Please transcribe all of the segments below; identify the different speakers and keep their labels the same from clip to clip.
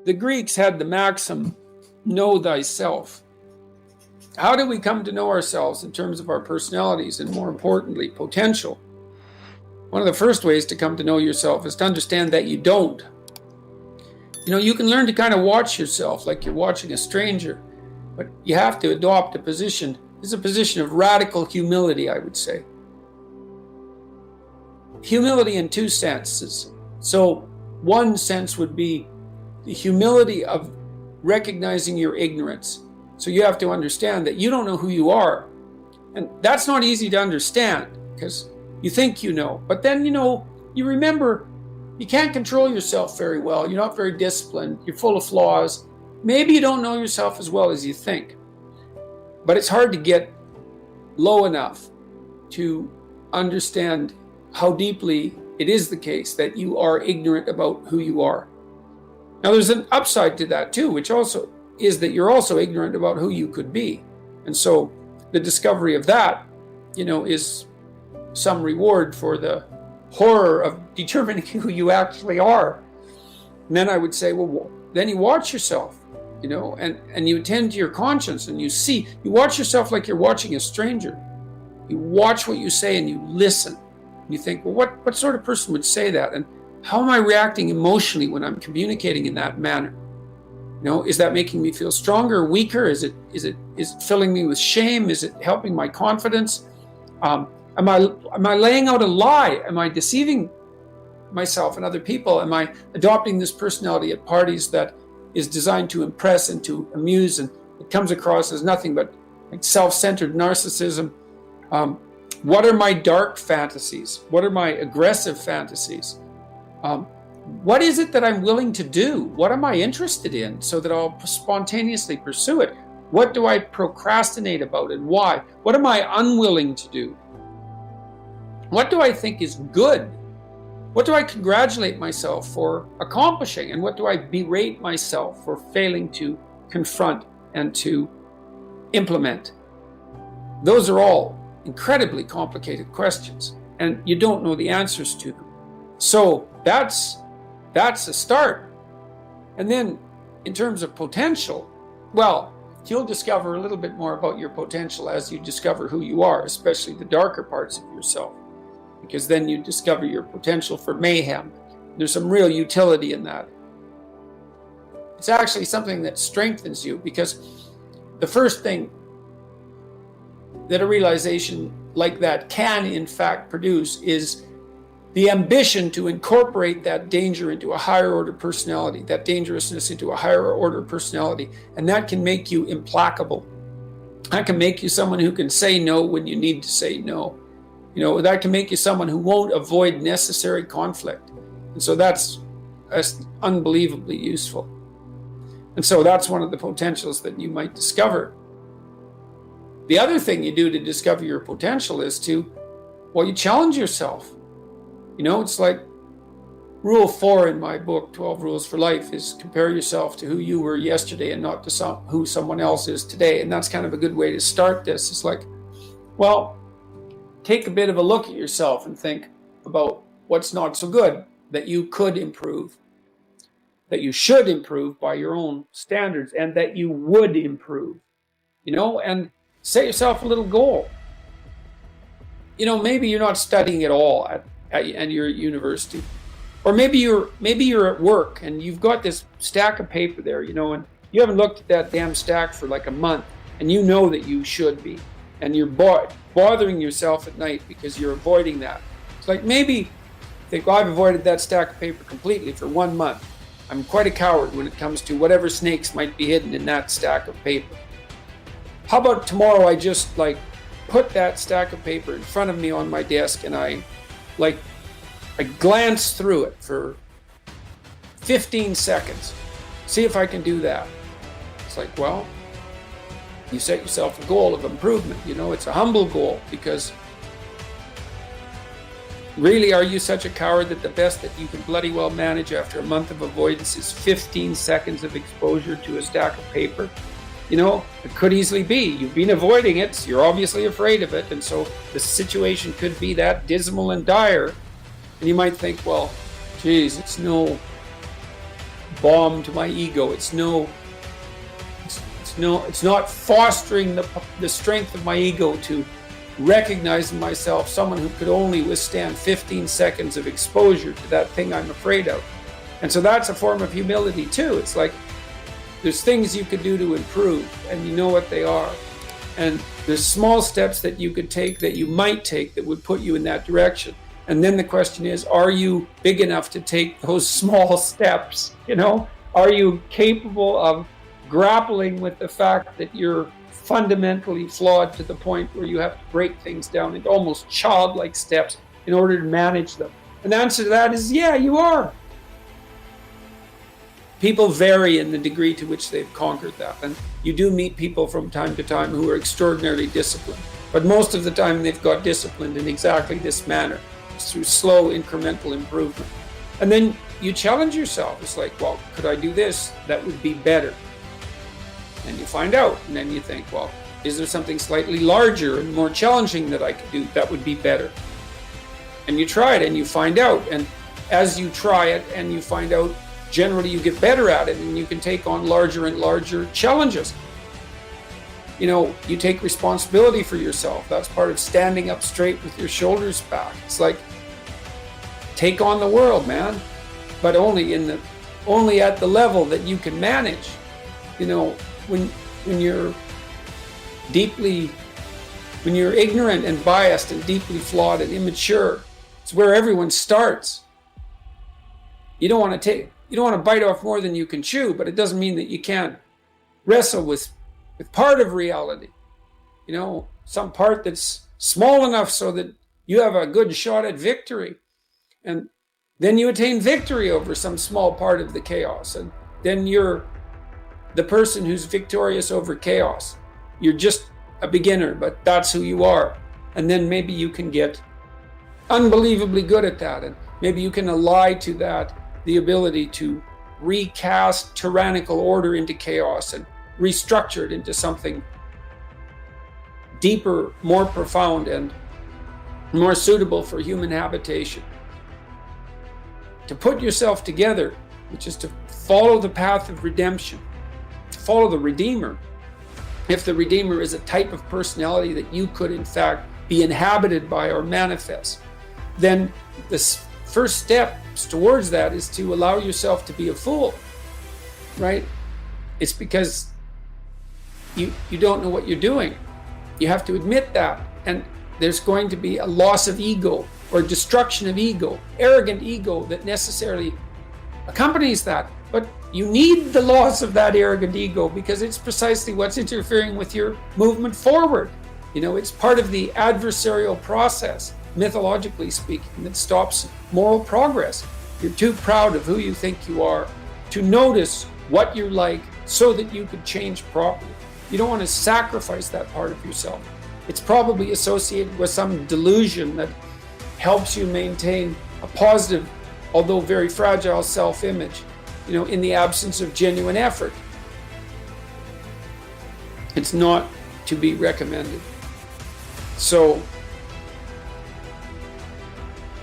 Speaker 1: the Greeks had the maxim, know thyself. How do we come to know ourselves in terms of our personalities and, more importantly, potential? One of the first ways to come to know yourself is to understand that you don't. You can learn to kind of watch yourself like you're watching a stranger, but you have to adopt a position. It's a position of radical humility, I would say. Humility in two senses. So one sense would be the humility of recognizing your ignorance. So you have to understand that you don't know who you are. And that's not easy to understand because you think you know. But then, you remember you can't control yourself very well. You're not very disciplined. You're full of flaws. Maybe you don't know yourself as well as you think. But it's hard to get low enough to understand how deeply it is the case that you are ignorant about who you are. Now, there's an upside to that too, which also is that you're also ignorant about who you could be. And so the discovery of that, is some reward for the horror of determining who you actually are. And then I would say, well, then you watch yourself, and you attend to your conscience and you watch yourself like you're watching a stranger. You watch what you say and you listen. And you think, well, what sort of person would say that? And how am I reacting emotionally when I'm communicating in that manner? Is that making me feel stronger, weaker? Is it filling me with shame? Is it helping my confidence? Am I laying out a lie? Am I deceiving myself and other people? Am I adopting this personality at parties that is designed to impress and to amuse, and it comes across as nothing but like self-centered narcissism? What are my dark fantasies? What are my aggressive fantasies? What is it that I'm willing to do? What am I interested in so that I'll spontaneously pursue it? What do I procrastinate about and why? What am I unwilling to do? What do I think is good? What do I congratulate myself for accomplishing? And what do I berate myself for failing to confront and to implement? Those are all incredibly complicated questions, and you don't know the answers to them. So that's a start. And then in terms of potential, well, you'll discover a little bit more about your potential as you discover who you are, especially the darker parts of yourself, because then you discover your potential for mayhem. There's some real utility in that. It's actually something that strengthens you, because the first thing that a realization like that can in fact produce is the ambition to incorporate that danger into a higher order personality, that dangerousness into a higher order personality. And that can make you implacable. That can make you someone who can say no when you need to say no. That can make you someone who won't avoid necessary conflict. And so that's unbelievably useful. And so that's one of the potentials that you might discover. The other thing you do to discover your potential is you challenge yourself. It's like rule 4 in my book, 12 Rules for Life, is compare yourself to who you were yesterday and not to who someone else is today. And that's kind of a good way to start this. It's like, well, take a bit of a look at yourself and think about what's not so good that you could improve, that you should improve by your own standards, and that you would improve, and set yourself a little goal. Maybe you're not studying at all and you're at university, or maybe you're at work and you've got this stack of paper there, and you haven't looked at that damn stack for like a month, and you know that you should be, and you're bothering yourself at night because you're avoiding that. It's like, maybe think, well, I've avoided that stack of paper completely for 1 month. I'm quite a coward when it comes to whatever snakes might be hidden in that stack of paper. How about tomorrow I just put that stack of paper in front of me on my desk, and I glance through it for 15 seconds. See if I can do that. It's like, well, you set yourself a goal of improvement. It's a humble goal, because really, are you such a coward that the best that you can bloody well manage after a month of avoidance is 15 seconds of exposure to a stack of paper? It could easily be. You've been avoiding it, so you're obviously afraid of it, and so the situation could be that dismal and dire. And you might think, well, geez, it's no balm to my ego. It's not fostering the strength of my ego to recognize in myself someone who could only withstand 15 seconds of exposure to that thing I'm afraid of. And so that's a form of humility too. It's like there's things you could do to improve, and you know what they are. And there's small steps that you could take, that you might take, that would put you in that direction. And then the question is, are you big enough to take those small steps? Are you capable of grappling with the fact that you're fundamentally flawed to the point where you have to break things down into almost childlike steps in order to manage them? And the answer to that is, yeah, you are. People vary in the degree to which they've conquered that. And you do meet people from time to time who are extraordinarily disciplined. But most of the time they've got disciplined in exactly this manner. It's through slow incremental improvement. And then you challenge yourself. It's like, well, could I do this? That would be better. And you find out, and then you think, well, is there something slightly larger and more challenging that I could do that would be better? And you try it and you find out. And as you try it and you find out, generally you get better at it, and you can take on larger and larger challenges. You take responsibility for yourself. That's part of standing up straight with your shoulders back. It's like, take on the world, man, but only at the level that you can manage. When you're ignorant and biased and deeply flawed and immature, it's where everyone starts. You don't want to bite off more than you can chew, but it doesn't mean that you can't wrestle with part of reality. Some part that's small enough so that you have a good shot at victory. And then you attain victory over some small part of the chaos. And then you're the person who's victorious over chaos. You're just a beginner, but that's who you are. And then maybe you can get unbelievably good at that. And maybe you can ally to that the ability to recast tyrannical order into chaos and restructure it into something deeper, more profound, and more suitable for human habitation. To put yourself together, which is to follow the path of redemption, to follow the Redeemer. If the Redeemer is a type of personality that you could in fact be inhabited by or manifest, then this first steps towards that is to allow yourself to be a fool, right? It's because you don't know what you're doing. You have to admit that. And there's going to be a loss of ego or destruction of ego, arrogant ego that necessarily accompanies that. But you need the loss of that arrogant ego because it's precisely what's interfering with your movement forward. It's part of the adversarial process, mythologically speaking, that stops moral progress. You're too proud of who you think you are to notice what you're like so that you could change properly. You don't want to sacrifice that part of yourself. It's probably associated with some delusion that helps you maintain a positive, although very fragile self-image, in the absence of genuine effort. It's not to be recommended. So,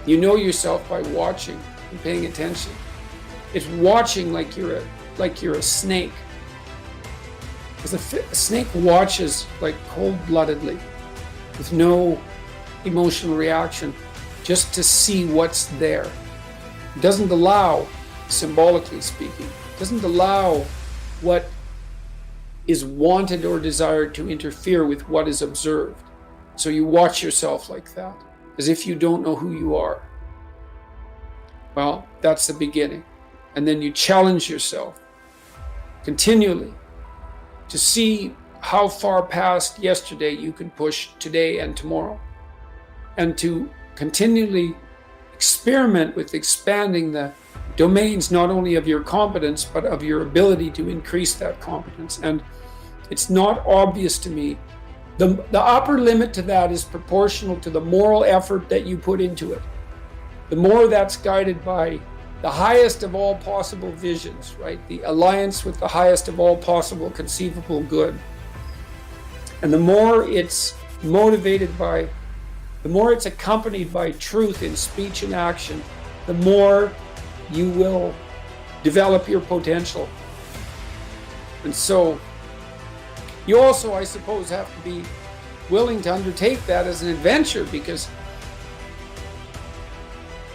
Speaker 1: you know yourself by watching and paying attention. It's watching like you're a snake. Because a snake watches like cold-bloodedly, with no emotional reaction, just to see what's there. It doesn't allow, symbolically speaking, doesn't allow what is wanted or desired to interfere with what is observed. So you watch yourself like that, as if you don't know who you are. Well, that's the beginning. And then you challenge yourself continually to see how far past yesterday you can push today and tomorrow, and to continually experiment with expanding the domains not only of your competence but of your ability to increase that competence. And it's not obvious to me. The upper limit to that is proportional to the moral effort that you put into it. The more that's guided by the highest of all possible visions, right? The alliance with the highest of all possible conceivable good. And the more it's motivated by, the more it's accompanied by truth in speech and action, the more you will develop your potential. And so you also, I suppose, have to be willing to undertake that as an adventure, because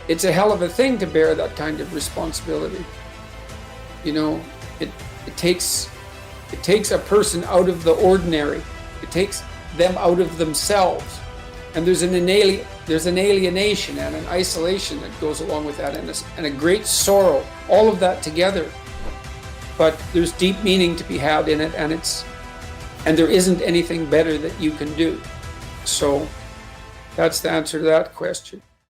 Speaker 1: it's a hell of a thing to bear that kind of responsibility. You know, it takes a person out of the ordinary. It takes them out of themselves. And there's an alienation and an isolation that goes along with that, and a great sorrow, all of that together. But there's deep meaning to be had in it, and there isn't anything better that you can do. So that's the answer to that question.